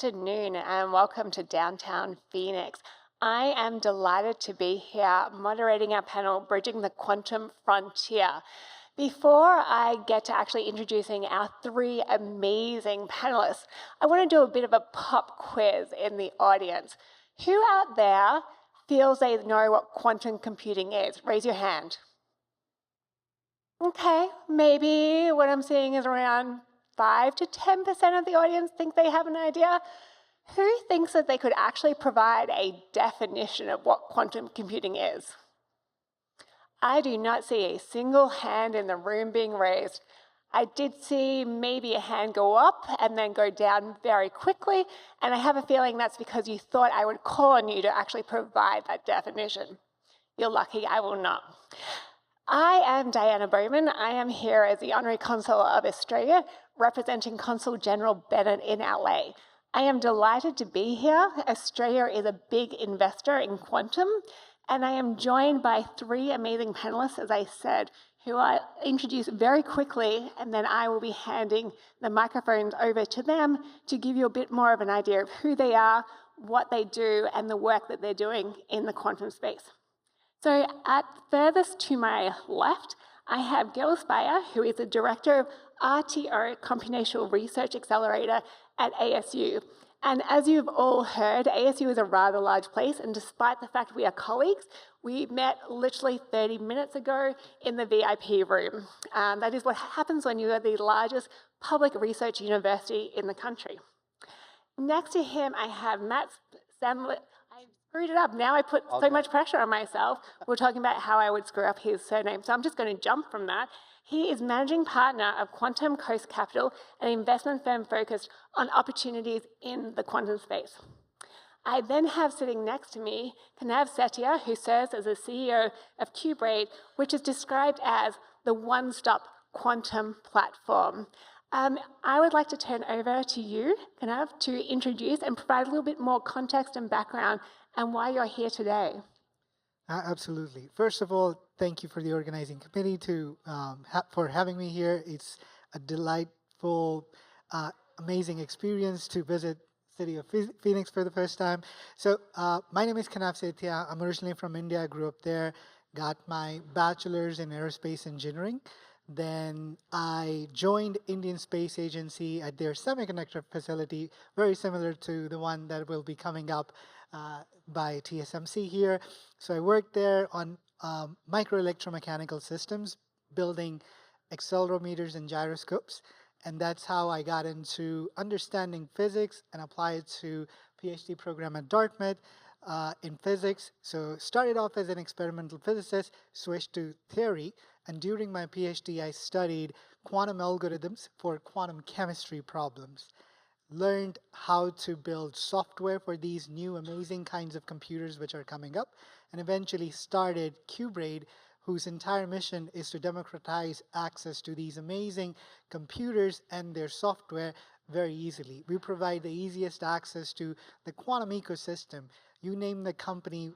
afternoon and welcome to downtown Phoenix. I am delighted to be here moderating our panel, Bridging the Quantum Frontier. Before I get to actually introducing our three amazing panelists, I want to do a bit of a pop quiz in the audience. Who out there feels they know what quantum computing is? Raise your hand. Okay, maybe what I'm seeing is around 5 to 10% of the audience think they have an idea. Who thinks that they could actually provide a definition of what quantum computing is? I do not see a single hand in the room being raised. I did see maybe a hand go up and then go down very quickly, and I have a feeling that's because you thought I would call on you to actually provide that definition. You're lucky, I will not. I am Diana Bowman. I am here as the Honorary Consul of Australia, representing Consul General Bennett in LA. I am delighted to be here. Australia is a big investor in quantum, and I am joined by three amazing panelists, as I said, who I'll introduce very quickly, and then I will be handing the microphones over to them to give you a bit more of an idea of who they are, what they do, and the work that they're doing in the quantum space. So at furthest to my left, I have Speyer, who is the Director of RTO Computational Research Accelerator at ASU. And as you've all heard, ASU is a rather large place, and despite the fact we are colleagues, we met literally 30 minutes ago in the VIP room. That is what happens when you are the largest public research university in the country. Next to him, I have Matt Samlet. I screwed it up. Now I put so much pressure on myself. We're talking about how I would screw up his surname, so I'm just going to jump from that. He is managing partner of Quantum Coast Capital, an investment firm focused on opportunities in the quantum space. I then have sitting next to me Kanav, who serves as the CEO of QBraid, which is described as the one-stop quantum platform. I would like to turn over to you, Kanav, to introduce and provide a little bit more context and background and why you're here today. Absolutely. First of all, thank you for the organizing committee for having me here. It's a delightful, amazing experience to visit city of Phoenix for the first time. So my name is Kanav Setia. I'm originally from India. I grew up there, got my bachelor's in aerospace engineering. Then I joined Indian Space Agency at their semiconductor facility, very similar to the one that will be coming up by TSMC here. So I worked there on microelectromechanical systems, building accelerometers and gyroscopes. And that's how I got into understanding physics and applied to PhD program at Dartmouth in physics. So started off as an experimental physicist, switched to theory. And during my PhD, I studied quantum algorithms for quantum chemistry problems. Learned how to build software for these new amazing kinds of computers which are coming up, and eventually started QBraid, whose entire mission is to democratize access to these amazing computers and their software very easily. We provide the easiest access to the quantum ecosystem. You name the company,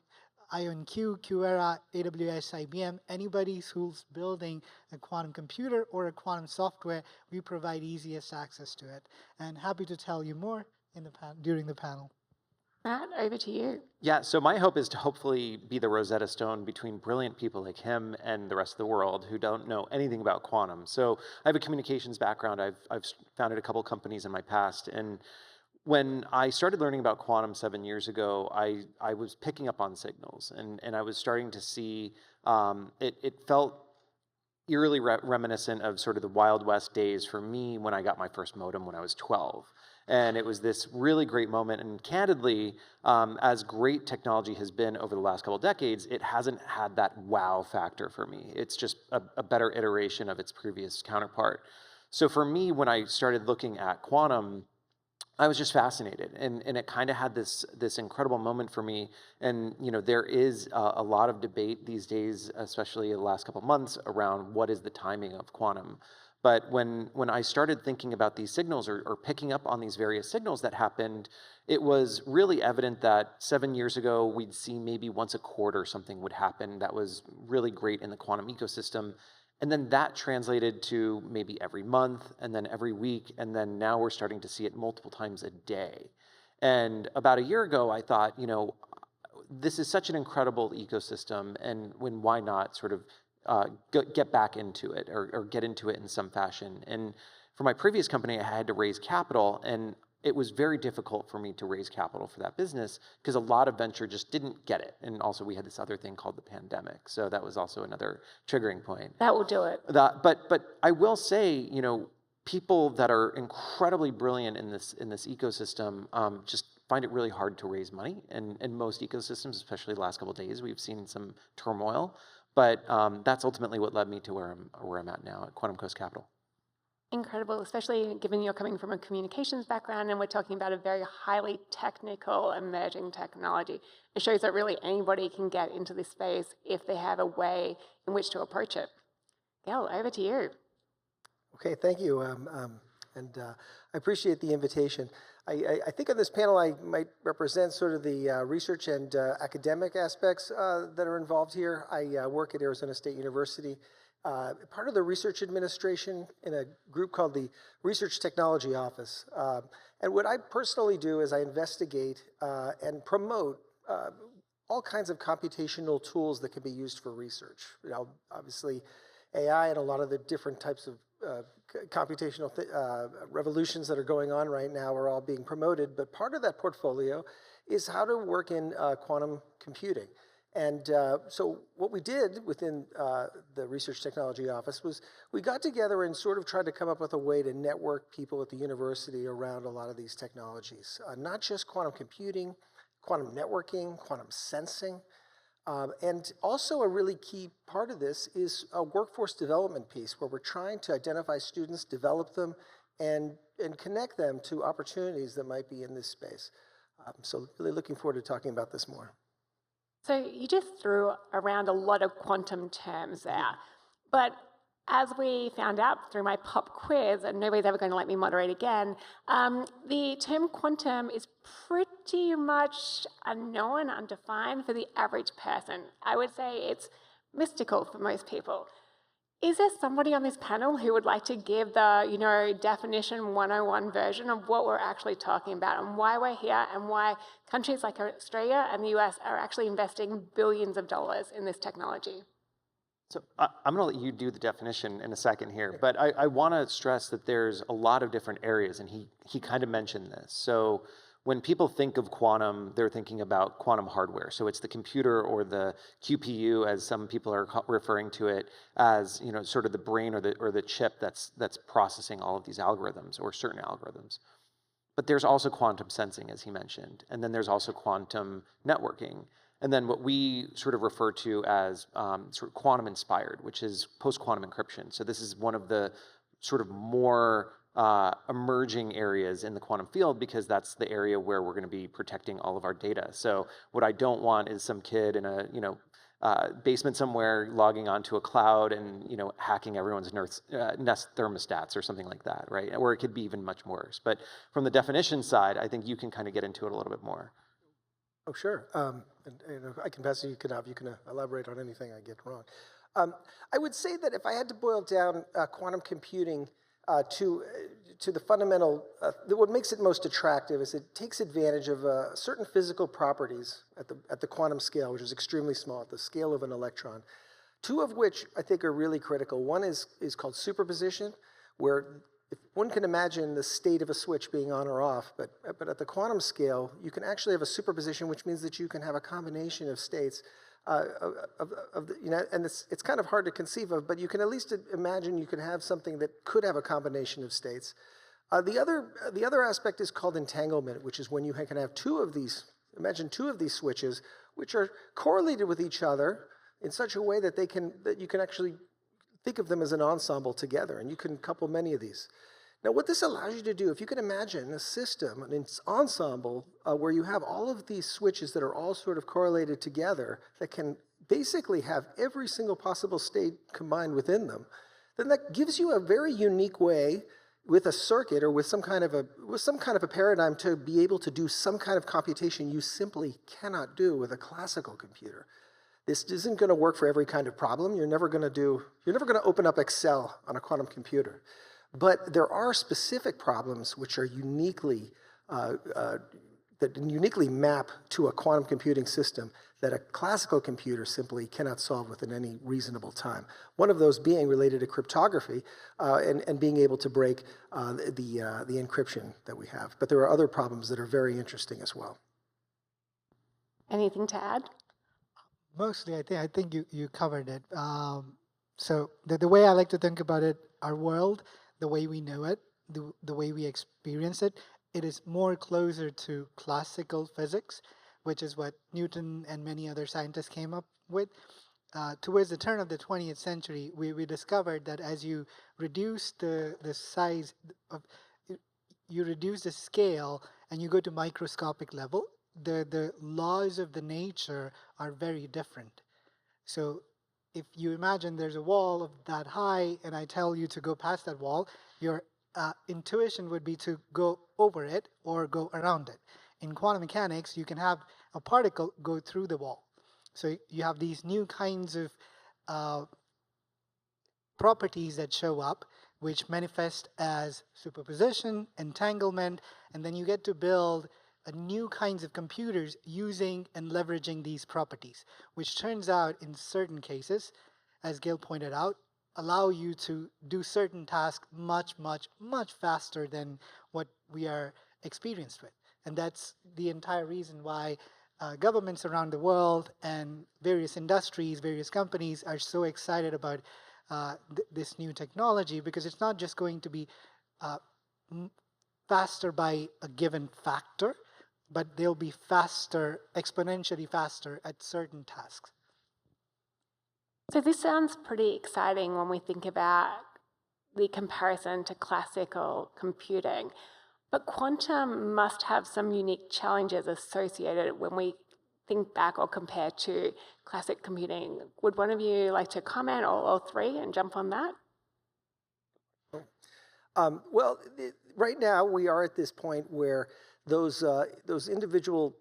IonQ, QEra, AWS, IBM, anybody who's building a quantum computer or a quantum software, we provide easiest access to it. And happy to tell you more during the panel. Matt, over to you. Yeah, so my hope is to hopefully be the Rosetta Stone between brilliant people like him and the rest of the world who don't know anything about quantum. So I have a communications background. I've founded a couple companies in my past, and when I started learning about quantum 7 years ago, I was picking up on signals, and I was starting to see, it felt eerily reminiscent of sort of the Wild West days for me when I got my first modem when I was 12. And it was this really great moment, and candidly, as great technology has been over the last couple of decades, it hasn't had that wow factor for me. It's just a better iteration of its previous counterpart. So for me, when I started looking at quantum, I was just fascinated, and it kind of had this incredible moment for me. And there is a lot of debate these days, especially the last couple of months, around what is the timing of quantum. But when I started thinking about these signals or picking up on these various signals that happened, it was really evident that 7 years ago we'd see maybe once a quarter something would happen that was really great in the quantum ecosystem. And then that translated to maybe every month, and then every week, and then now we're starting to see it multiple times a day. And about a year ago, I thought, this is such an incredible ecosystem, and why not sort of get back into it or get into it in some fashion. And for my previous company, I had to raise capital, and it was very difficult for me to raise capital for that business because a lot of venture just didn't get it. And also we had this other thing called the pandemic. So that was also another triggering point. That will do it. But I will say, people that are incredibly brilliant in this ecosystem just find it really hard to raise money. And in most ecosystems, especially the last couple of days, we've seen some turmoil. But that's ultimately what led me to where I'm at now at Quantum Coast Capital. Incredible, especially given you're coming from a communications background and we're talking about a very highly technical emerging technology. It shows that really anybody can get into this space if they have a way in which to approach it. Gail, over to you. Okay, thank you. I appreciate the invitation. I think on this panel I might represent sort of the research and academic aspects that are involved here. I work at Arizona State University, part of the research administration in a group called the Research Technology Office. And what I personally do is I investigate and promote all kinds of computational tools that can be used for research. Obviously, AI and a lot of the different types of computational revolutions that are going on right now are all being promoted, but part of that portfolio is how to work in quantum computing. And so what we did within the Research Technology Office was we got together and sort of tried to come up with a way to network people at the university around a lot of these technologies, not just quantum computing, quantum networking, quantum sensing. And also a really key part of this is a workforce development piece where we're trying to identify students, develop them, and connect them to opportunities that might be in this space. So really looking forward to talking about this more. So you just threw around a lot of quantum terms there, but as we found out through my pop quiz, and nobody's ever going to let me moderate again, the term quantum is pretty much unknown, undefined for the average person. I would say it's mystical for most people. Is there somebody on this panel who would like to give the, definition 101 version of what we're actually talking about and why we're here and why countries like Australia and the US are actually investing billions of dollars in this technology? So I'm going to let you do the definition in a second here, but I want to stress that there's a lot of different areas, and he kind of mentioned this. So when people think of quantum, they're thinking about quantum hardware. So it's the computer or the QPU, as some people are referring to it, as sort of the brain or the chip that's processing all of these algorithms or certain algorithms. But there's also quantum sensing, as he mentioned, and then there's also quantum networking. And then what we sort of refer to as sort of quantum inspired, which is post-quantum encryption. So this is one of the sort of more emerging areas in the quantum field because that's the area where we're going to be protecting all of our data. So what I don't want is some kid in a basement somewhere logging onto a cloud and hacking everyone's Nest thermostats or something like that, right? Or it could be even much worse. But from the definition side, I think you can kind of get into it a little bit more. Oh, sure. And I can pass to you, Kanav. You can elaborate on anything I get wrong. I would say that if I had to boil down quantum computing to the fundamental, what makes it most attractive is it takes advantage of certain physical properties at the quantum scale, which is extremely small, at the scale of an electron. Two of which I think are really critical. One is called superposition, where if one can imagine the state of a switch being on or off, but at the quantum scale, you can actually have a superposition, which means that you can have a combination of states and it's kind of hard to conceive of, but you can at least imagine you can have something that could have a combination of states. The other aspect is called entanglement, which is when you can have two of these switches, which are correlated with each other in such a way that you can actually think of them as an ensemble together, and you can couple many of these. Now, what this allows you to do, if you can imagine a system, an ensemble, where you have all of these switches that are all sort of correlated together, that can basically have every single possible state combined within them, then that gives you a very unique way with a circuit or with some kind of a paradigm to be able to do some kind of computation you simply cannot do with a classical computer. This isn't going to work for every kind of problem. You're never going to open up Excel on a quantum computer. But there are specific problems which are uniquely that uniquely map to a quantum computing system that a classical computer simply cannot solve within any reasonable time. One of those being related to cryptography and being able to break the encryption that we have. But there are other problems that are very interesting as well. Anything to add? Mostly, I think you covered it. So the way I like to think about it, our world, the way we know it, the way we experience it, it is more closer to classical physics, which is what Newton and many other scientists came up with. Towards the turn of the 20th century, we discovered that as you reduce the size of, you reduce the scale and you go to microscopic level, the laws of the nature are very different. So if you imagine there's a wall of that high and I tell you to go past that wall, your intuition would be to go over it or go around it. In quantum mechanics, you can have a particle go through the wall. So you have these new kinds of properties that show up, which manifest as superposition, entanglement, and then you get to build new kinds of computers using and leveraging these properties, which turns out in certain cases, as Gil pointed out, allow you to do certain tasks much, much, much faster than what we are experienced with. And that's the entire reason why governments around the world and various industries, various companies are so excited about this new technology, because it's not just going to be faster by a given factor, but they'll be faster, exponentially faster at certain tasks. So this sounds pretty exciting when we think about the comparison to classical computing. But quantum must have some unique challenges associated when we think back or compare to classic computing. Would one of you like to comment, or all three, and jump on that? Well, right now we are at this point where those individual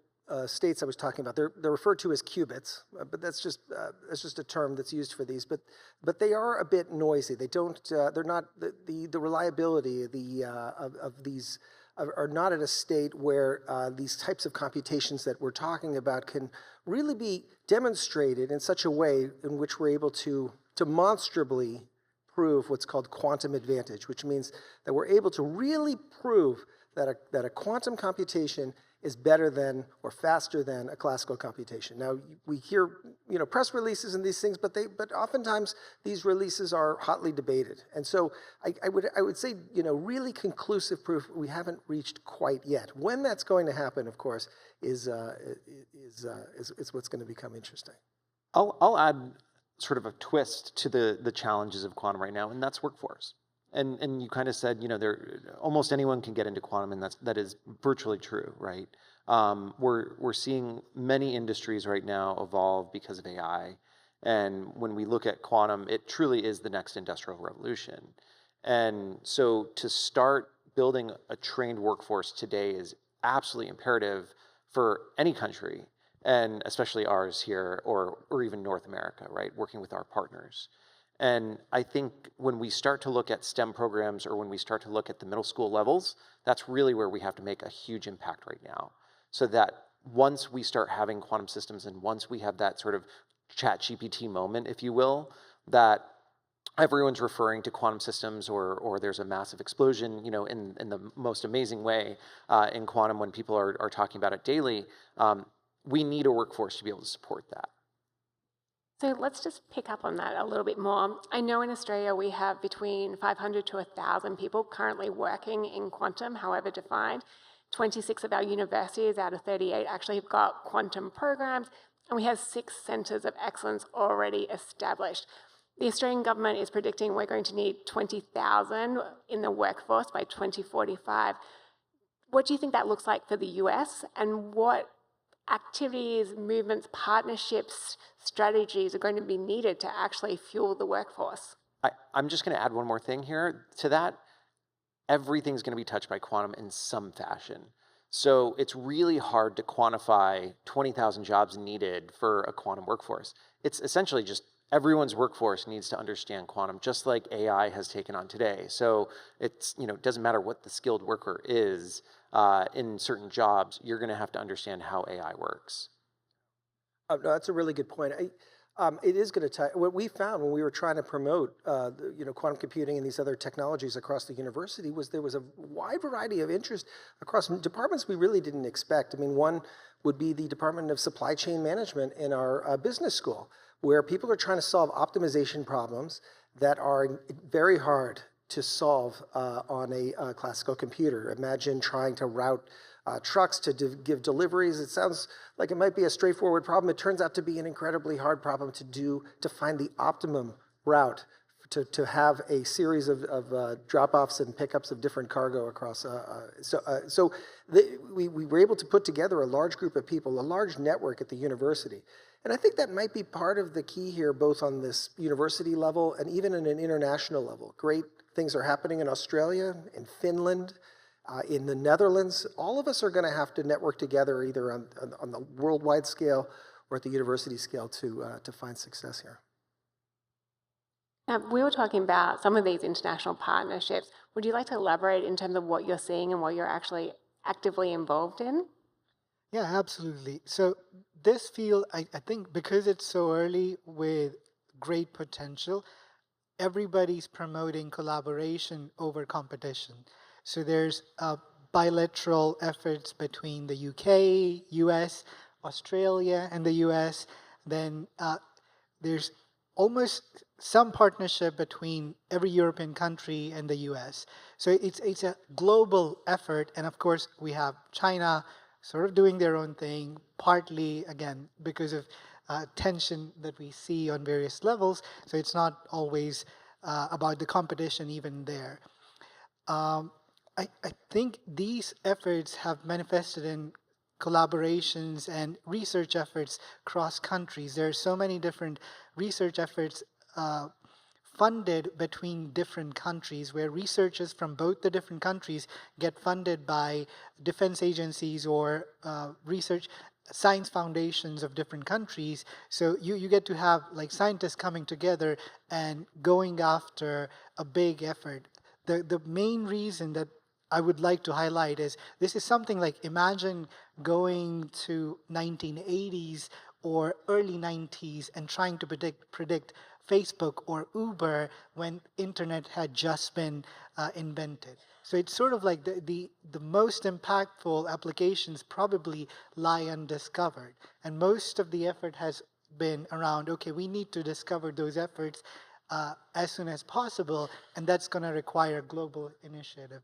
states I was talking about, they're referred to as qubits, but that's just a term that's used for these. But they are a bit noisy. They don't. They're not the reliability of these are not at a state where these types of computations that we're talking about can really be demonstrated in such a way in which we're able to demonstrably prove what's called quantum advantage, which means that we're able to really prove that a quantum computation is better than or faster than a classical computation. Now, we hear press releases and these things, but oftentimes these releases are hotly debated. And so I would say really conclusive proof we haven't reached quite yet. When that's going to happen, of course, is what's going to become interesting. I'll add sort of a twist to the challenges of quantum right now, and that's workforce. And you kind of said, almost anyone can get into quantum, and that is virtually true, right? We're seeing many industries right now evolve because of AI, and when we look at quantum, it truly is the next industrial revolution. And so to start building a trained workforce today is absolutely imperative for any country, and especially ours here, or even North America, right? Working with our partners. And I think when we start to look at STEM programs, or when we start to look at the middle school levels, that's really where we have to make a huge impact right now. So that once we start having quantum systems, and once we have that sort of ChatGPT moment, if you will, that everyone's referring to quantum systems, or there's a massive explosion, in the most amazing way in quantum when people are talking about it daily, we need a workforce to be able to support that. So let's just pick up on that a little bit more. I know in Australia we have between 500 to 1,000 people currently working in quantum, however defined. 26 of our universities out of 38 actually have got quantum programs, and we have 6 centres of excellence already established. The Australian government is predicting we're going to need 20,000 in the workforce by 2045. What do you think that looks like for the US, and what activities, movements, partnerships, strategies are going to be needed to actually fuel the workforce? I'm just going to add one more thing here to that. Everything's going to be touched by quantum in some fashion. So it's really hard to quantify 20,000 jobs needed for a quantum workforce. It's essentially just everyone's workforce needs to understand quantum, just like AI has taken on today. So it's, it doesn't matter what the skilled worker is in certain jobs, you're going to have to understand how AI works. No, that's a really good point. It is going to tie. What we found when we were trying to promote, quantum computing and these other technologies across the university was there was a wide variety of interest across departments we really didn't expect. I mean, one would be the Department of Supply Chain Management in our business school, where people are trying to solve optimization problems that are very hard to solve on a classical computer. Imagine trying to route trucks to give deliveries. It sounds like it might be a straightforward problem. It turns out to be an incredibly hard problem to find the optimum route to have a series of drop-offs and pickups of different cargo across. We were able to put together a large group of people, a large network at the university. And I think that might be part of the key here, both on this university level and even in an international level. Great things are happening in Australia, in Finland, in the Netherlands. All of us are going to have to network together either on the worldwide scale or at the university scale to find success here. Now, we were talking about some of these international partnerships. Would you like to elaborate in terms of what you're seeing and what you're actually actively involved in? Yeah, absolutely. So this field, I think because it's so early with great potential, everybody's promoting collaboration over competition. So there's bilateral efforts between the UK, US, Australia, and the US. Then there's almost some partnership between every European country and the US. So it's a global effort. And of course, we have China sort of doing their own thing, partly, again, because of tension that we see on various levels. So it's not always about the competition even there. I think these efforts have manifested in collaborations and research efforts across countries. There are so many different research efforts funded between different countries, where researchers from both the different countries get funded by defense agencies or research science foundations of different countries. So you get to have like scientists coming together and going after a big effort. The main reason that I would like to highlight is this is something like, imagine going to 1980s or early 90s and trying to predict Facebook or Uber when internet had just been invented. So it's sort of like the most impactful applications probably lie undiscovered. And most of the effort has been around, okay, we need to discover those efforts as soon as possible, and that's going to require global initiative.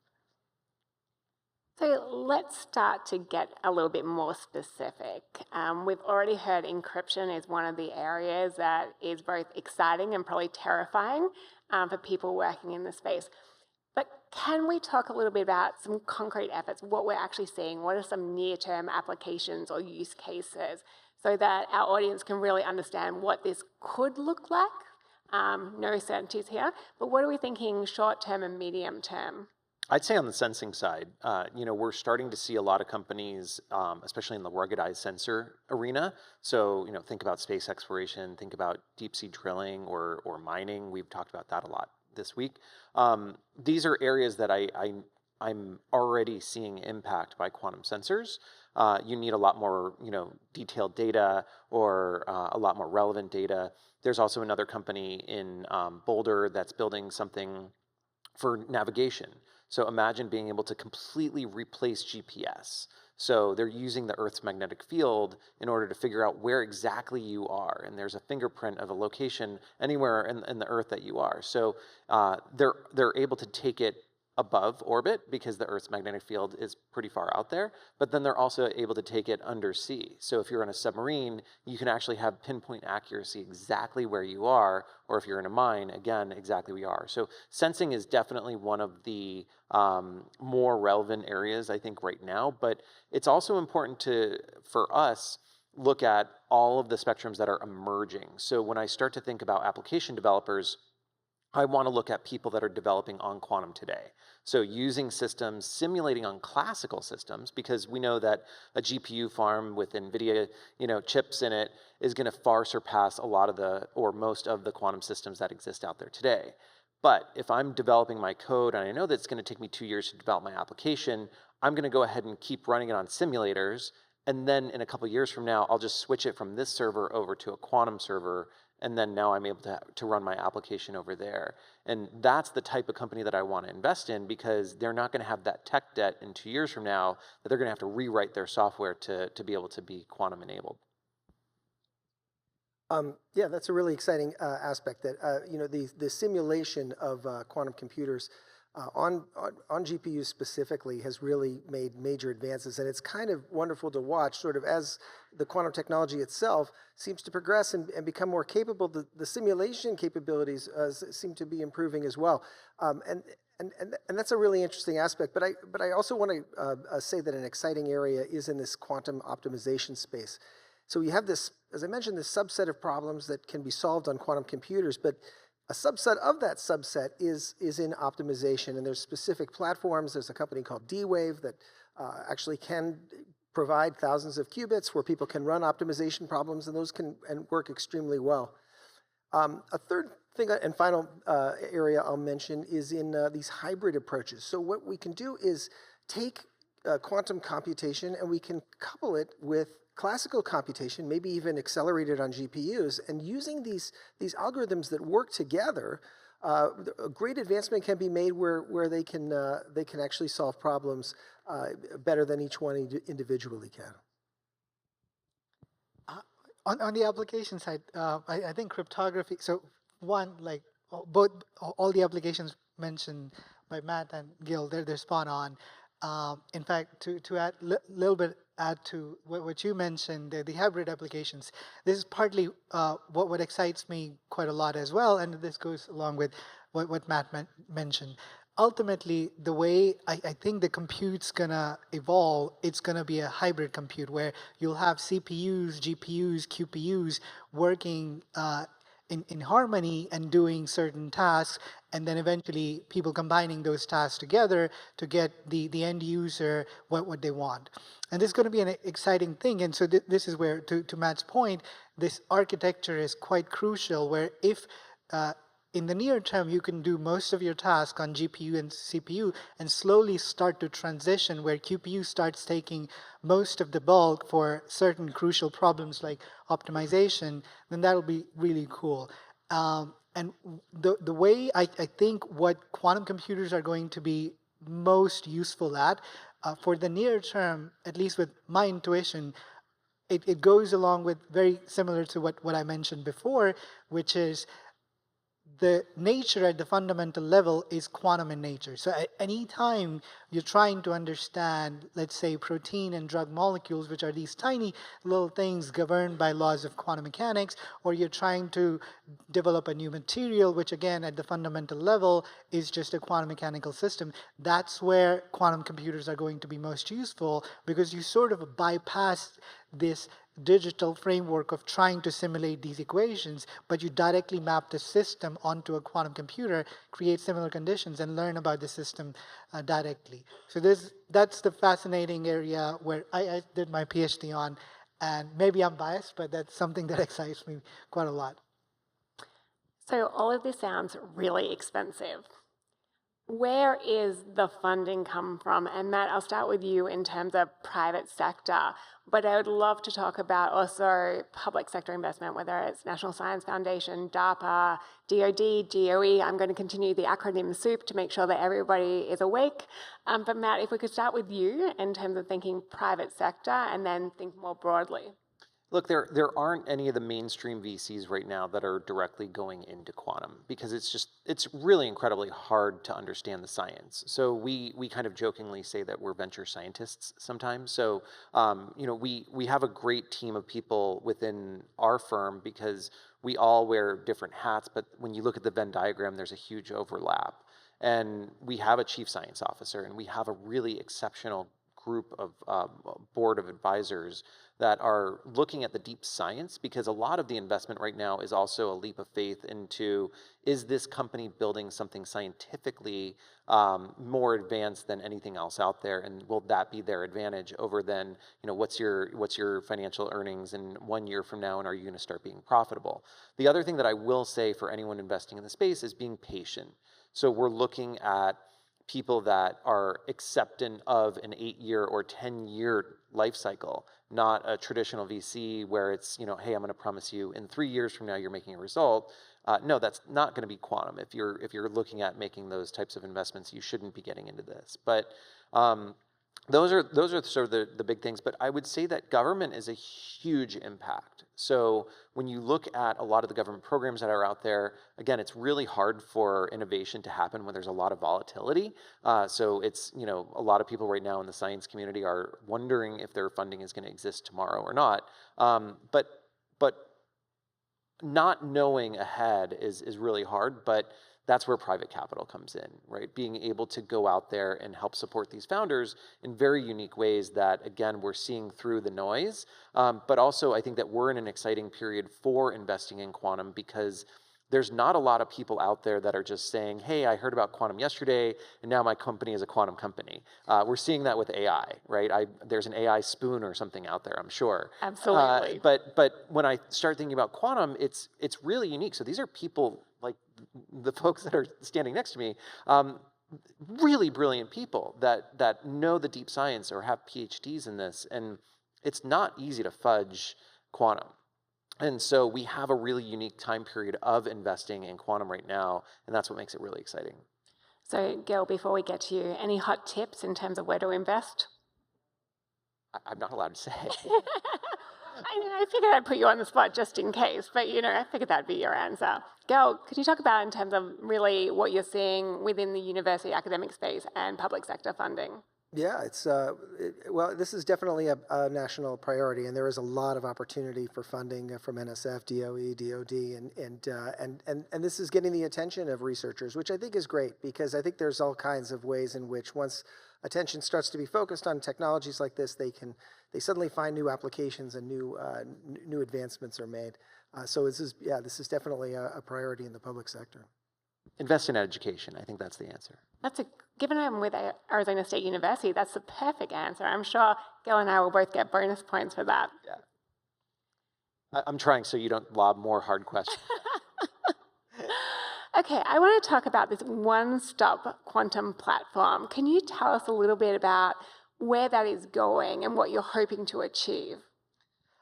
So let's start to get a little bit more specific. We've already heard encryption is one of the areas that is both exciting and probably terrifying for people working in the space. But can we talk a little bit about some concrete efforts, what we're actually seeing? What are some near-term applications or use cases so that our audience can really understand what this could look like? No certainties here, but what are we thinking short-term and medium-term? I'd say on the sensing side, we're starting to see a lot of companies, especially in the ruggedized sensor arena. So, think about space exploration, think about deep sea drilling or mining. We've talked about that a lot this week. These are areas that I'm already seeing impact by quantum sensors. You need a lot more, detailed data or a lot more relevant data. There's also another company in Boulder that's building something for navigation. So imagine being able to completely replace GPS. So they're using the Earth's magnetic field in order to figure out where exactly you are. And there's a fingerprint of a location anywhere in the Earth that you are. So they're able to take it above orbit because the Earth's magnetic field is pretty far out there, but then they're also able to take it undersea. So if you're in a submarine, you can actually have pinpoint accuracy exactly where you are, or if you're in a mine, again, exactly where you are. So sensing is definitely one of the more relevant areas, I think, right now, but it's also important for us, look at all of the spectrums that are emerging. So when I start to think about application developers, I want to look at people that are developing on quantum today. So using systems, simulating on classical systems, because we know that a GPU farm with NVIDIA, chips in it is going to far surpass a lot of or most of the quantum systems that exist out there today. But if I'm developing my code and I know that it's going to take me 2 years to develop my application, I'm going to go ahead and keep running it on simulators. And then in a couple of years from now, I'll just switch it from this server over to a quantum server. And then now I'm able to run my application over there. And that's the type of company that I want to invest in, because they're not going to have that tech debt in 2 years from now that they're going to have to rewrite their software to be able to be quantum enabled. Yeah, that's a really exciting aspect. That the simulation of quantum computers on GPUs specifically has really made major advances, and it's kind of wonderful to watch. Sort of as the quantum technology itself seems to progress and become more capable, the simulation capabilities seem to be improving as well. And that's a really interesting aspect. But I also want to say that an exciting area is in this quantum optimization space. So we have this, as I mentioned, this subset of problems that can be solved on quantum computers, but a subset of that subset is in optimization, and there's specific platforms. There's a company called D-Wave that actually can provide thousands of qubits where people can run optimization problems, and those can work extremely well. A third thing and final area I'll mention is in these hybrid approaches. So what we can do is take quantum computation and we can couple it with classical computation, maybe even accelerated on GPUs, and using these algorithms that work together, a great advancement can be made where they can actually solve problems better than each one individually can. On the application side, I think cryptography. So one, like all the applications mentioned by Matt and Gil, they're spot on. In fact, to add little bit to what you mentioned, the hybrid applications. This is partly what excites me quite a lot as well, and this goes along with what Matt mentioned. Ultimately, the way I think the compute's gonna evolve, it's gonna be a hybrid compute where you'll have CPUs, GPUs, QPUs working in harmony and doing certain tasks, and then eventually people combining those tasks together to get the end user what they want. And this is going to be an exciting thing. And so this is where, to Matt's point, this architecture is quite crucial, where if in the near term you can do most of your tasks on GPU and CPU and slowly start to transition where QPU starts taking most of the bulk for certain crucial problems like optimization, then that'll be really cool. And the way I think what quantum computers are going to be most useful at, for the near term, at least with my intuition, it goes along with very similar to what I mentioned before, which is the nature at the fundamental level is quantum in nature. So at any time you're trying to understand, let's say, protein and drug molecules, which are these tiny little things governed by laws of quantum mechanics, or you're trying to develop a new material, which again at the fundamental level is just a quantum mechanical system, that's where quantum computers are going to be most useful, because you sort of bypass this digital framework of trying to simulate these equations, but you directly map the system onto a quantum computer, create similar conditions, and learn about the system directly. So that's the fascinating area where I did my PhD on, and maybe I'm biased, but that's something that excites me quite a lot. So all of this sounds really expensive. Where is the funding come from? And Matt, I'll start with you in terms of private sector, but I would love to talk about also public sector investment, whether it's National Science Foundation, DARPA, DoD, DOE. I'm going to continue the acronym soup to make sure that everybody is awake. But Matt, if we could start with you in terms of thinking private sector and then think more broadly. Look, there aren't any of the mainstream VCs right now that are directly going into quantum, because it's really incredibly hard to understand the science. So we kind of jokingly say that we're venture scientists sometimes. So we have a great team of people within our firm because we all wear different hats, but when you look at the Venn diagram, there's a huge overlap. And we have a chief science officer, and we have a really exceptional group of board of advisors that are looking at the deep science, because a lot of the investment right now is also a leap of faith into, is this company building something scientifically more advanced than anything else out there, and will that be their advantage over then, what's your financial earnings in 1 year from now, and are you going to start being profitable? The other thing that I will say for anyone investing in the space is being patient. So we're looking at people that are acceptant of an 8-year or 10-year life cycle, not a traditional VC where it's, hey, I'm going to promise you in 3 years from now you're making a result. No, that's not going to be quantum. If you're looking at making those types of investments, you shouldn't be getting into this. But those are sort of the big things. But I would say that government is a huge impact. So when you look at a lot of the government programs that are out there, again, it's really hard for innovation to happen when there's a lot of volatility. So it's, a lot of people right now in the science community are wondering if their funding is going to exist tomorrow or not. But not knowing ahead is really hard, but that's where private capital comes in, right? Being able to go out there and help support these founders in very unique ways that, again, we're seeing through the noise. But also, I think that we're in an exciting period for investing in quantum, because there's not a lot of people out there that are just saying, hey, I heard about quantum yesterday, and now my company is a quantum company. We're seeing that with AI, right? There's an AI spoon or something out there, I'm sure. Absolutely. But when I start thinking about quantum, it's really unique. So these are people like the folks that are standing next to me, really brilliant people that know the deep science or have PhDs in this. And it's not easy to fudge quantum. And so we have a really unique time period of investing in quantum right now, and that's what makes it really exciting. So, Gil, before we get to you, any hot tips in terms of where to invest? I'm not allowed to say. I figured I'd put you on the spot just in case, but I figured that'd be your answer. Gil, could you talk about in terms of really what you're seeing within the university academic space and public sector funding? Yeah, it's well, this is definitely a national priority, and there is a lot of opportunity for funding from NSF, DOE, DoD, and this is getting the attention of researchers, which I think is great, because I think there's all kinds of ways in which once attention starts to be focused on technologies like this, they suddenly find new applications and new advancements are made. So this is definitely a priority in the public sector. Invest in education. I think that's the answer. Given I'm with Arizona State University, that's the perfect answer. I'm sure Gil and I will both get bonus points for that. Yeah. I'm trying so you don't lob more hard questions. Okay, I want to talk about this one-stop quantum platform. Can you tell us a little bit about where that is going and what you're hoping to achieve?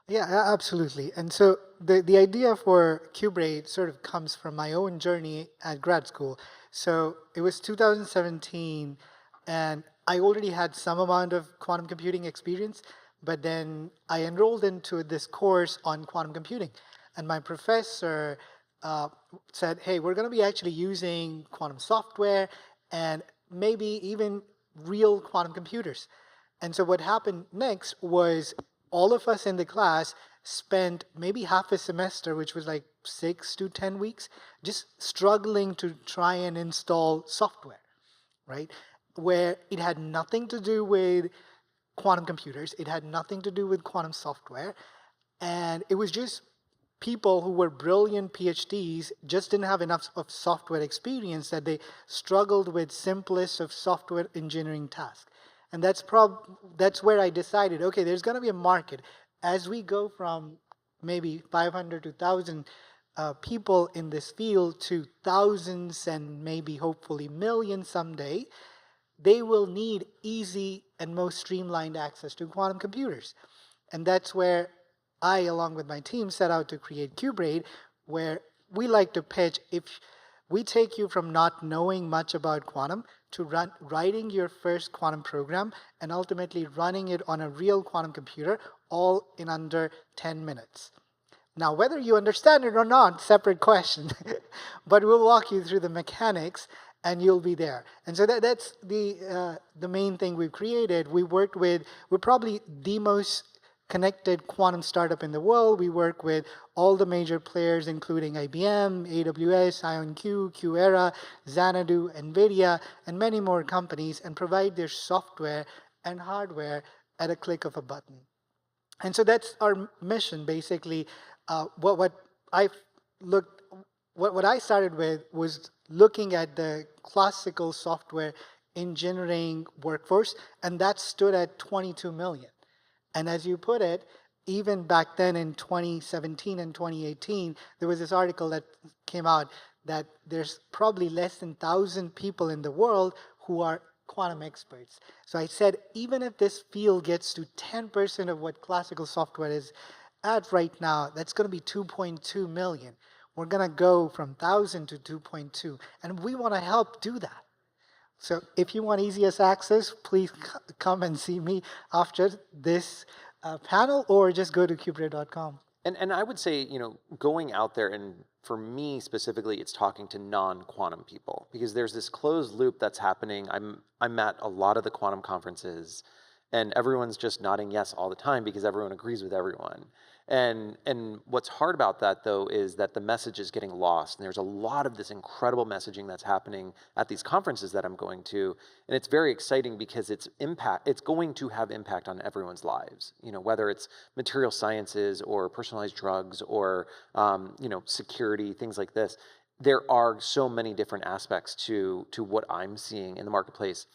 Yeah, absolutely. And so the idea for QBraid sort of comes from my own journey at grad school. So it was 2017, and I already had some amount of quantum computing experience, but then I enrolled into this course on quantum computing. And my professor said, hey, we're going to be actually using quantum software and maybe even real quantum computers. And so what happened next was all of us in the class spent maybe half a semester, which was like 6 to 10 weeks, just struggling to try and install software, right? Where it had nothing to do with quantum computers, it had nothing to do with quantum software, and it was just people who were brilliant PhDs just didn't have enough of software experience that they struggled with simplest of software engineering tasks. And that's where I decided, okay, there's going to be a market. As we go from maybe 500 to 1,000 people in this field to thousands and maybe hopefully millions someday, they will need easy and most streamlined access to quantum computers. And that's where I, along with my team, set out to create QBraid, where we like to pitch, if we take you from not knowing much about quantum to writing your first quantum program and ultimately running it on a real quantum computer, all in under 10 minutes. Now, whether you understand it or not, separate question, but we'll walk you through the mechanics and you'll be there. And so that's the main thing we've created. We're probably the most connected quantum startup in the world. We work with all the major players, including IBM, AWS, IonQ, QEra, Xanadu, NVIDIA, and many more companies, and provide their software and hardware at a click of a button. And so that's our mission, basically. What I started with was looking at the classical software engineering workforce, and that stood at 22 million. And as you put it, even back then in 2017 and 2018, there was this article that came out that there's probably less than 1,000 people in the world who are quantum experts. So I said, even if this field gets to 10% of what classical software is at right now, that's going to be 2.2 million. We're going to go from 1,000 to 2.2, and we want to help do that. So if you want easiest access, please come and see me after this panel, or just go to QBraid.com. And I would say, going out there, and for me specifically, it's talking to non-quantum people, because there's this closed loop that's happening. I'm at a lot of the quantum conferences, and everyone's just nodding yes all the time because everyone agrees with everyone. And what's hard about that, though, is that the message is getting lost. And there's a lot of this incredible messaging that's happening at these conferences that I'm going to. And it's very exciting because it's going to have impact on everyone's lives. Whether it's material sciences or personalized drugs or, security, things like this. There are so many different aspects to what I'm seeing in the marketplace.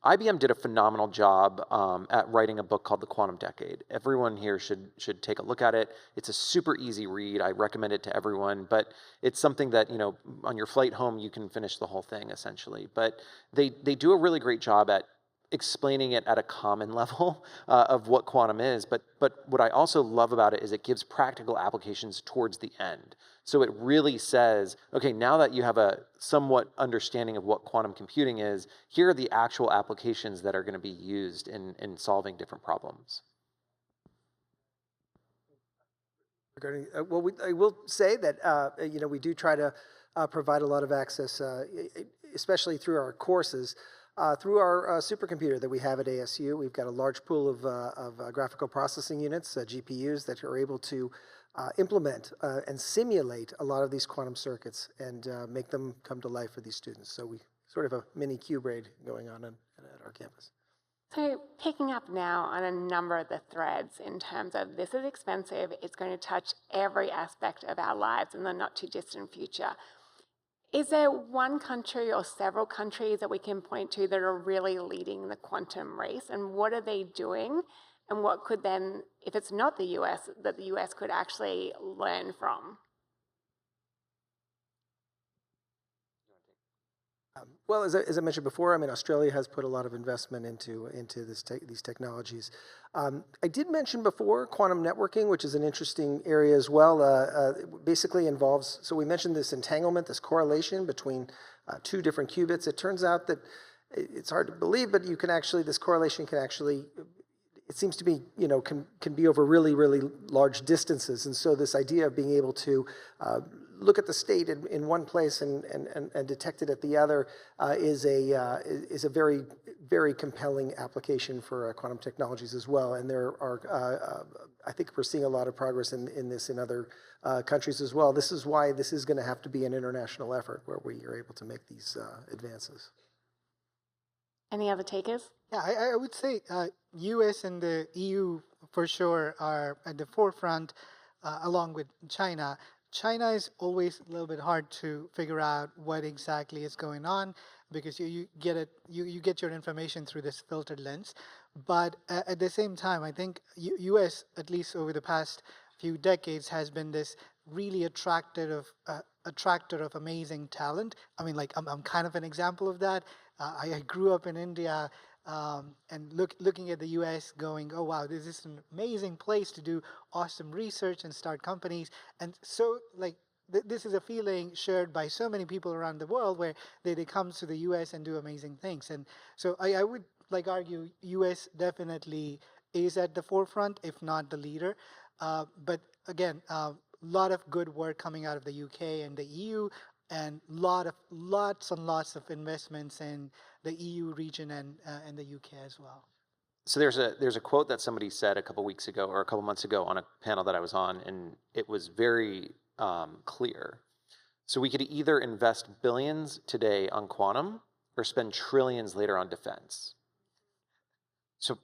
IBM did a phenomenal job at writing a book called The Quantum Decade. Everyone here should take a look at it. It's a super easy read. I recommend it to everyone, but it's something that, on your flight home, you can finish the whole thing, essentially. But they do a really great job at explaining it at a common level of what quantum is. But what I also love about it is it gives practical applications towards the end. So it really says, okay, now that you have a somewhat understanding of what quantum computing is, here are the actual applications that are going to be used in solving different problems. Regarding, I will say that we do try to provide a lot of access, especially through our courses. Through our supercomputer that we have at ASU, we've got a large pool of graphical processing units, GPUs, that are able to implement and simulate a lot of these quantum circuits and make them come to life for these students. So we sort of a mini QBraid going on at our campus. So picking up now on a number of the threads in terms of this is expensive, it's going to touch every aspect of our lives in the not too distant future. Is there one country or several countries that we can point to that are really leading the quantum race? And what are they doing? And what could then, if it's not the US, that the US could actually learn from? Well, as I mentioned before, Australia has put a lot of investment into these technologies. I did mention before quantum networking, which is an interesting area as well. Basically involves, so we mentioned this entanglement, this correlation between two different qubits. It turns out that it's hard to believe, but this correlation can actually, it seems to be, can be over really, really large distances. And so this idea of being able to look at the state in one place and detect it at the other is a very, very compelling application for quantum technologies as well. And there are, I think we're seeing a lot of progress in this in other countries as well. This is why this is going to have to be an international effort where we are able to make these advances. Any other takers? Yeah, I would say US and the EU for sure are at the forefront along with China. China is always a little bit hard to figure out what exactly is going on because you get your information through this filtered lens. But at the same time, I think US, at least over the past few decades, has been this really attractor of amazing talent. I'm kind of an example of that. I grew up in India and looking at the US going, oh wow, this is an amazing place to do awesome research and start companies. And so this is a feeling shared by so many people around the world where they come to the US and do amazing things. And so I would argue US definitely is at the forefront, if not the leader. But again, lot of good work coming out of the UK and the EU, and lots and lots of investments in the EU region and the UK as well. So there's a quote that somebody said a couple weeks ago or a couple months ago on a panel that I was on, and it was very clear. So we could either invest billions today on quantum or spend trillions later on defense. So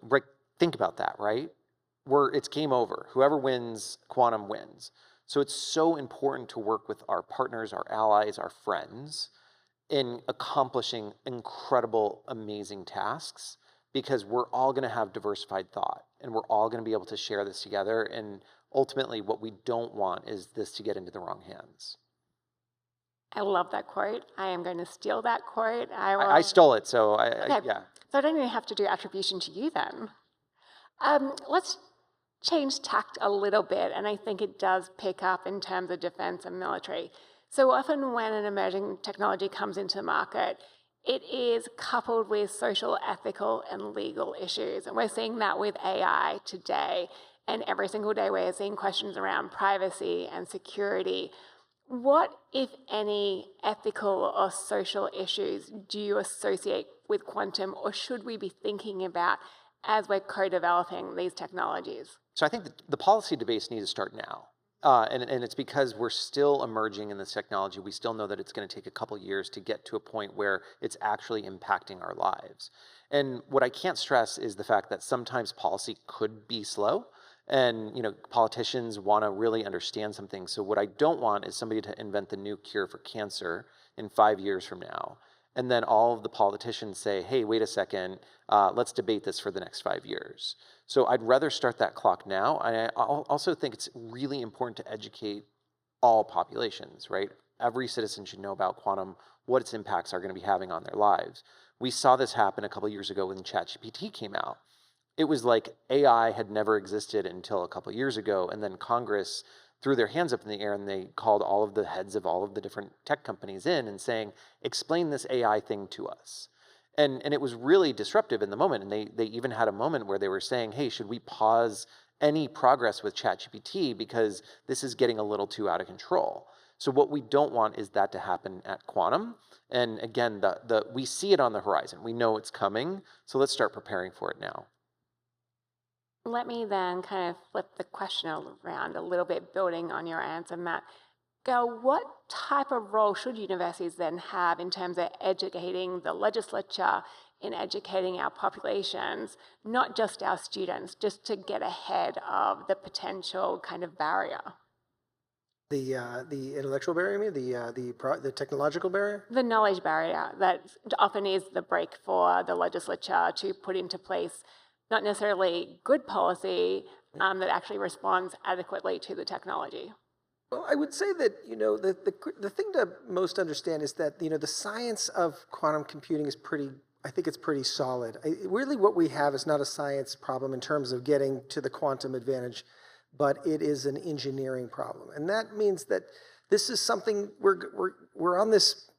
think about that, right? It's game over. Whoever wins quantum wins. So it's so important to work with our partners, our allies, our friends in accomplishing incredible, amazing tasks, because we're all going to have diversified thought and we're all going to be able to share this together. And ultimately, what we don't want is this to get into the wrong hands. I love that quote. I am going to steal that quote. I stole it, so yeah. So I don't even have to do attribution to you then. Let's change tact a little bit, and I think it does pick up in terms of defense and military. So often when an emerging technology comes into the market, it is coupled with social, ethical, and legal issues. And we're seeing that with AI today. And every single day we're seeing questions around privacy and security. What, if any, ethical or social issues do you associate with quantum, or should we be thinking about as we're co-developing these technologies? So I think the policy debates need to start now. And it's because we're still emerging in this technology. We still know that it's going to take a couple years to get to a point where it's actually impacting our lives. And what I can't stress is the fact that sometimes policy could be slow. And politicians want to really understand some things. So what I don't want is somebody to invent the new cure for cancer in 5 years from now, and then all of the politicians say, hey, wait a second, let's debate this for the next 5 years. So I'd rather start that clock now. I also think it's really important to educate all populations, right? Every citizen should know about quantum, what its impacts are going to be having on their lives. We saw this happen a couple years ago when ChatGPT came out. It was like AI had never existed until a couple years ago, and then Congress threw their hands up in the air and they called all of the heads of all of the different tech companies in and saying, explain this AI thing to us. And it was really disruptive in the moment. And they even had a moment where they were saying, hey, should we pause any progress with ChatGPT because this is getting a little too out of control? So what we don't want is that to happen at quantum. And again, we see it on the horizon. We know it's coming. So let's start preparing for it now. Let me then kind of flip the question around a little bit, building on your answer, Matt. Go, what type of role should universities then have in terms of educating the legislature, in educating our populations, not just our students, just to get ahead of the potential kind of barrier? The intellectual barrier, you mean? The technological barrier? The knowledge barrier that often is the break for the legislature to put into place not necessarily good policy that actually responds adequately to the technology. Well, I would say that, the thing to most understand is that, the science of quantum computing is I think it's pretty solid. Really what we have is not a science problem in terms of getting to the quantum advantage, but it is an engineering problem. And that means that this is something we're on this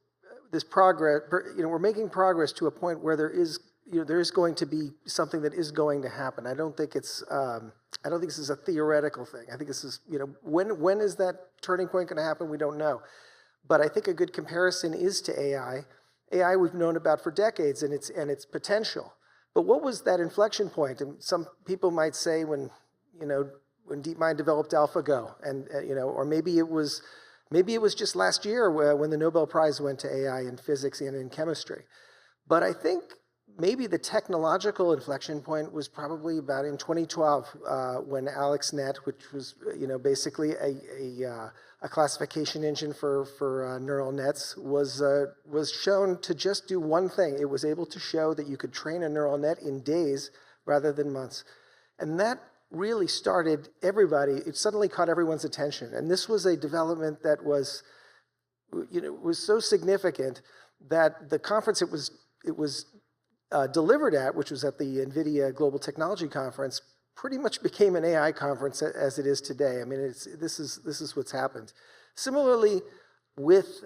progress, we're making progress to a point where there is going to be something that is going to happen. I don't think this is a theoretical thing. I think this is, when is that turning point going to happen? We don't know. But I think a good comparison is to AI. AI we've known about for decades and its potential. But what was that inflection point? And some people might say when DeepMind developed AlphaGo, and or maybe it was just last year when the Nobel Prize went to AI in physics and in chemistry. But I think maybe the technological inflection point was probably about in 2012 when AlexNet, which was basically a classification engine for neural nets, was shown to just do one thing. It was able to show that you could train a neural net in days rather than months, and that really started everybody. It suddenly caught everyone's attention, and this was a development that was so significant that the conference it was delivered at, which was at the NVIDIA Global Technology Conference, pretty much became an AI conference as it is today. I mean, this is what's happened. Similarly, with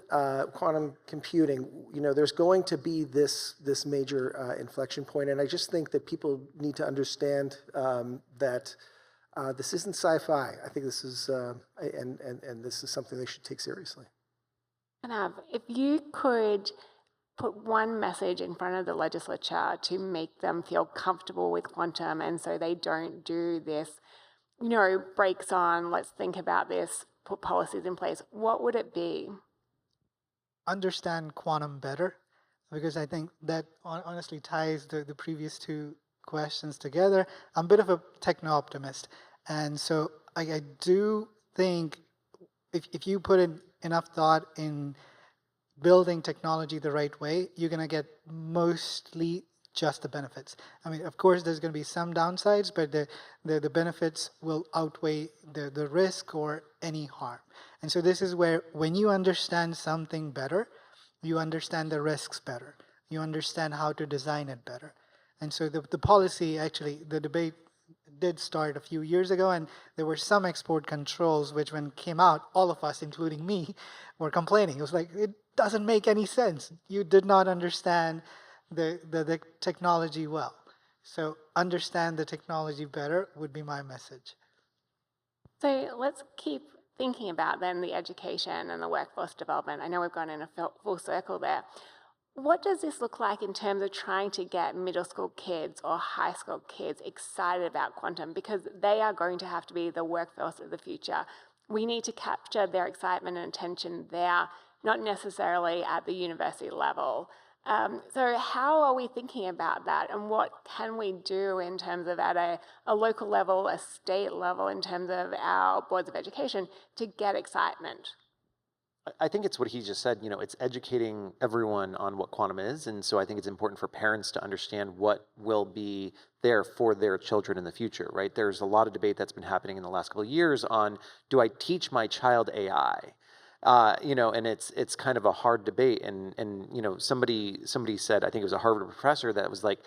quantum computing, there's going to be this major inflection point, and I just think that people need to understand that this isn't sci-fi. I think this is and this is something they should take seriously. Kanav, if you could put one message in front of the legislature to make them feel comfortable with quantum, and so they don't do this, breaks on, let's think about this, put policies in place, what would it be? Understand quantum better, because I think that honestly ties the previous two questions together. I'm a bit of a techno-optimist. And so I do think if you put in enough thought in building technology the right way, you're going to get mostly just the benefits. I mean, of course, there's going to be some downsides, but the benefits will outweigh the risk or any harm. And so this is where, when you understand something better, you understand the risks better. You understand how to design it better. And so the policy, actually, the debate did start a few years ago, and there were some export controls which, when came out, all of us, including me, were complaining. It was like, it doesn't make any sense. You did not understand the technology well. So understand the technology better would be my message. So let's keep thinking about then the education and the workforce development. I know we've gone in a full circle there. What does this look like in terms of trying to get middle school kids or high school kids excited about quantum? Because they are going to have to be the workforce of the future. We need to capture their excitement and attention there, not necessarily at the university level. So how are we thinking about that, and what can we do in terms of at a local level, a state level, in terms of our boards of education to get excitement? I think it's what he just said, it's educating everyone on what quantum is. And so I think it's important for parents to understand what will be there for their children in the future, right? There's a lot of debate that's been happening in the last couple of years on, do I teach my child AI? And it's kind of a hard debate. And somebody said, I think it was a Harvard professor, that was like,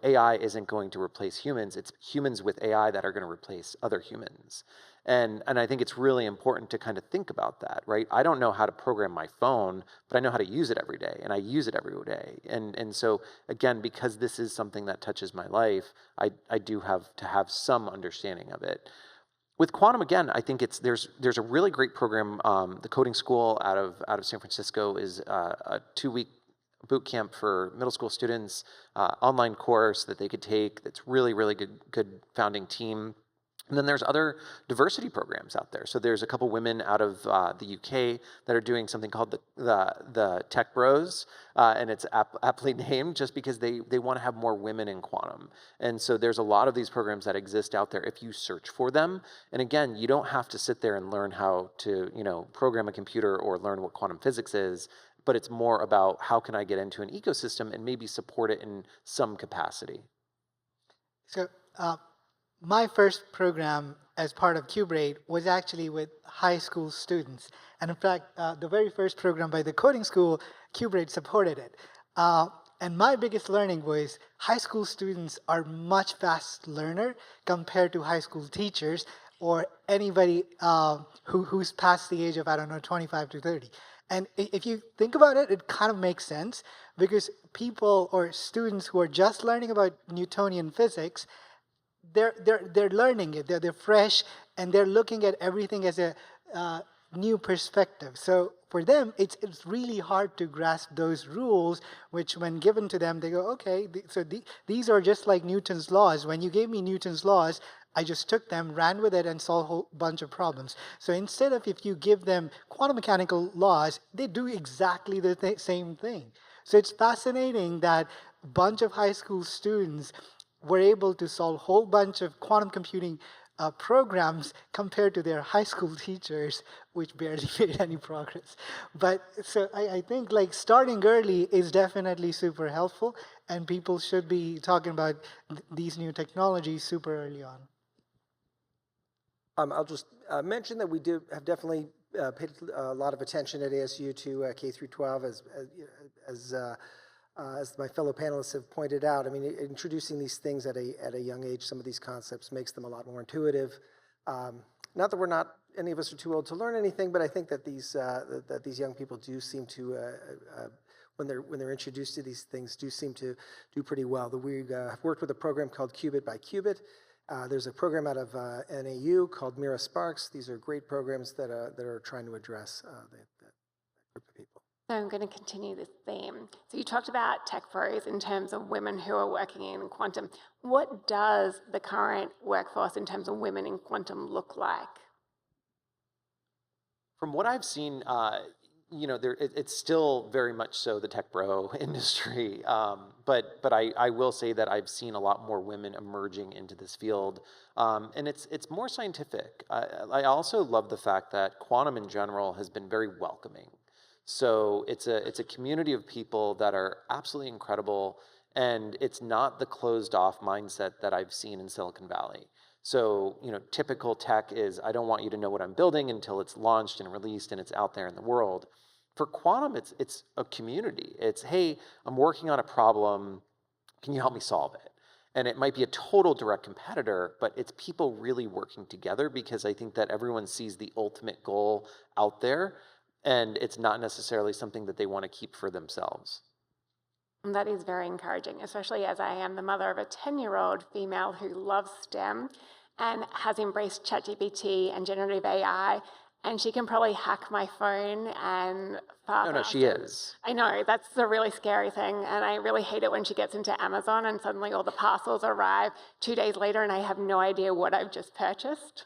AI isn't going to replace humans. It's humans with AI that are going to replace other humans. And I think it's really important to kind of think about that, right? I don't know how to program my phone, but I know how to use it every day, and I use it every day. And so, again, because this is something that touches my life, I do have to have some understanding of it. With quantum, again, I think there's a really great program. The coding school out of San Francisco is a 2-week boot camp for middle school students, online course that they could take. That's really, really good founding team. And then there's other diversity programs out there. So there's a couple women out of the UK that are doing something called the Tech Bros, and it's aptly named just because they want to have more women in quantum. And so there's a lot of these programs that exist out there if you search for them. And again, you don't have to sit there and learn how to program a computer or learn what quantum physics is, but it's more about how can I get into an ecosystem and maybe support it in some capacity. So my first program as part of QBraid was actually with high school students. And in fact, the very first program by the coding school, QBraid supported it. And my biggest learning was high school students are much fast learner compared to high school teachers or anybody who's past the age of, 25 to 30. And if you think about it, it kind of makes sense, because people or students who are just learning about Newtonian physics, they're learning it. They're fresh, and they're looking at everything as a new perspective. So for them, it's really hard to grasp those rules, which when given to them, they go, okay, these are just like Newton's laws. When you gave me Newton's laws, I just took them, ran with it, and solved a whole bunch of problems. So instead of, if you give them quantum mechanical laws, they do exactly the same thing. So it's fascinating that a bunch of high school students were able to solve a whole bunch of quantum computing programs compared to their high school teachers, which barely made any progress. But so I think starting early is definitely super helpful, and people should be talking about these new technologies super early on. I'll just mention that we have definitely paid a lot of attention at ASU to K through 12, as my fellow panelists have pointed out. I mean, introducing these things at a young age, some of these concepts, makes them a lot more intuitive. Not that any of us are too old to learn anything, but I think that these young people do seem to, when they're introduced to these things, do seem to do pretty well. We have worked with a program called Qubit by Qubit. There's a program out of NAU called Mira Sparks. These are great programs that are trying to address that group of people. So I'm going to continue this theme. So you talked about tech pros in terms of women who are working in quantum. What does the current workforce in terms of women in quantum look like? From what I've seen, it's still very much so the tech bro industry. But I will say that I've seen a lot more women emerging into this field, and it's more scientific. I also love the fact that quantum in general has been very welcoming. So it's a community of people that are absolutely incredible, and it's not the closed off mindset that I've seen in Silicon Valley. So, typical tech is, I don't want you to know what I'm building until it's launched and released and it's out there in the world. For quantum, it's a community. It's, hey, I'm working on a problem. Can you help me solve it? And it might be a total direct competitor, but it's people really working together, because I think that everyone sees the ultimate goal out there, and it's not necessarily something that they want to keep for themselves. And that is very encouraging, especially as I am the mother of a 10-year-old female who loves STEM and has embraced ChatGPT and generative AI, and she can probably hack my phone and No, she is. I know, that's the really scary thing, and I really hate it when she gets into Amazon and suddenly all the parcels arrive 2 days later and I have no idea what I've just purchased.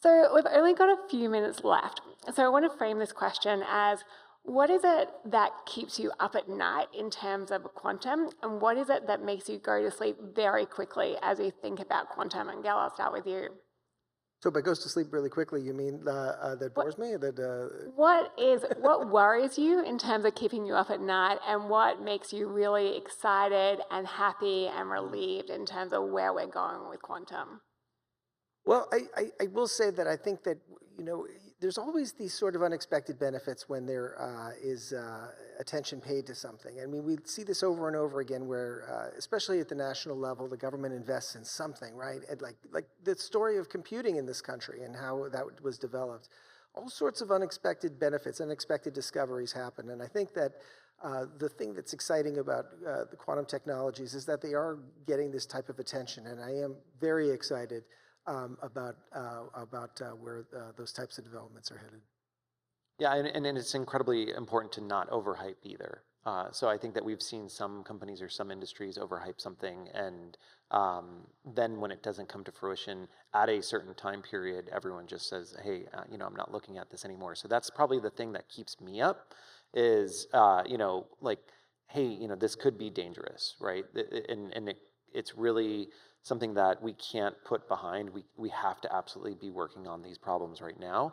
So we've only got a few minutes left, so I want to frame this question as, what is it that keeps you up at night in terms of quantum, and what is it that makes you go to sleep very quickly as you think about quantum? And Gail, I'll start with you. So by goes to sleep really quickly, you mean that bores me? What worries you in terms of keeping you up at night, and what makes you really excited and happy and relieved in terms of where we're going with quantum? Well, I will say that I think that, there's always these sort of unexpected benefits when there is attention paid to something. I mean, we see this over and over again where, especially at the national level, the government invests in something, right? And like the story of computing in this country and how that was developed. All sorts of unexpected benefits, unexpected discoveries happen. And I think that the thing that's exciting about the quantum technologies is that they are getting this type of attention. And I am very excited about where those types of developments are headed. Yeah, and it's incredibly important to not overhype either. So I think that we've seen some companies or some industries overhype something, and then when it doesn't come to fruition at a certain time period, everyone just says, hey, I'm not looking at this anymore. So that's probably the thing that keeps me up is, hey, this could be dangerous, right? And it's really something that we can't put behind. We have to absolutely be working on these problems right now.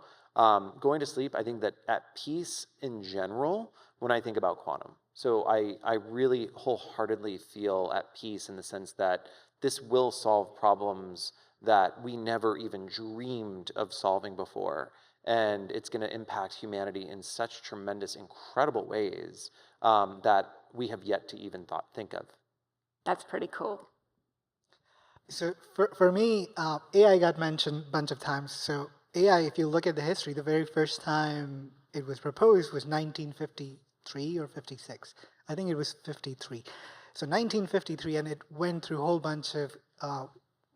Going to sleep, I think that at peace in general, when I think about quantum. So I really wholeheartedly feel at peace in the sense that this will solve problems that we never even dreamed of solving before. And it's going to impact humanity in such tremendous, incredible ways that we have yet to even think of. That's pretty cool. So for me, AI got mentioned a bunch of times. So AI, if you look at the history, the very first time it was proposed was 1953 or 56. I think it was 53. So 1953, and it went through a whole bunch of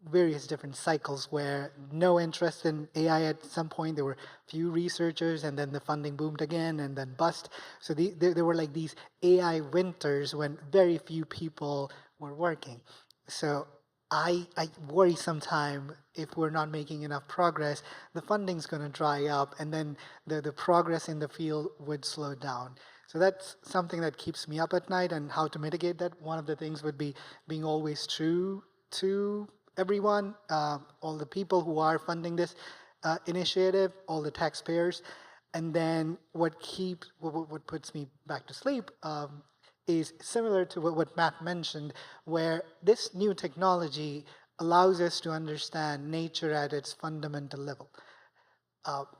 various different cycles where no interest in AI at some point. There were few researchers, and then the funding boomed again, and then bust. So there were like these AI winters when very few people were working. So I worry sometimes if we're not making enough progress, the funding's going to dry up, and then the progress in the field would slow down. So that's something that keeps me up at night, and how to mitigate that. One of the things would be being always true to everyone, all the people who are funding this initiative, all the taxpayers. And then what puts me back to sleep is similar to what Matt mentioned, where this new technology allows us to understand nature at its fundamental level.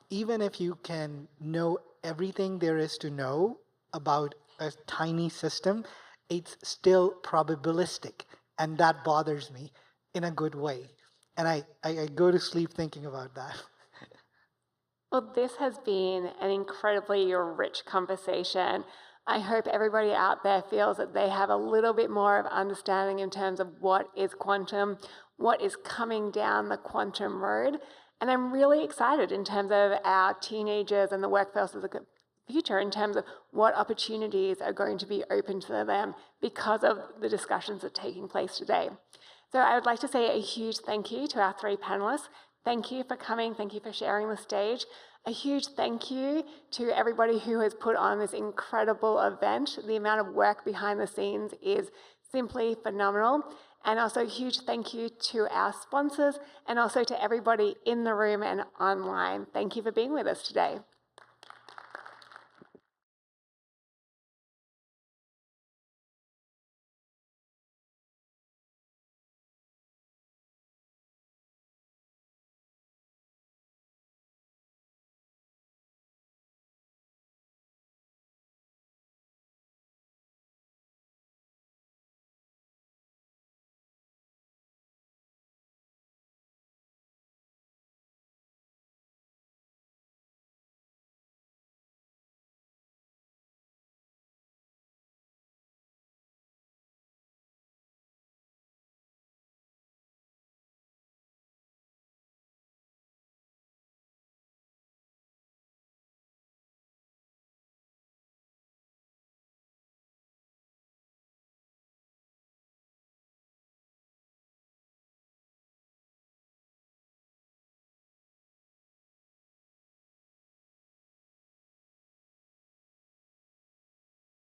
Even if you can know everything there is to know about a tiny system, it's still probabilistic, and that bothers me in a good way. And I go to sleep thinking about that. Well, this has been an incredibly rich conversation. I hope everybody out there feels that they have a little bit more of understanding in terms of what is quantum, what is coming down the quantum road. And I'm really excited in terms of our teenagers and the workforce of the future, in terms of what opportunities are going to be open to them because of the discussions that are taking place today. So I would like to say a huge thank you to our three panelists. Thank you for coming. Thank you for sharing the stage. A huge thank you to everybody who has put on this incredible event. The amount of work behind the scenes is simply phenomenal. And also a huge thank you to our sponsors and also to everybody in the room and online. Thank you for being with us today.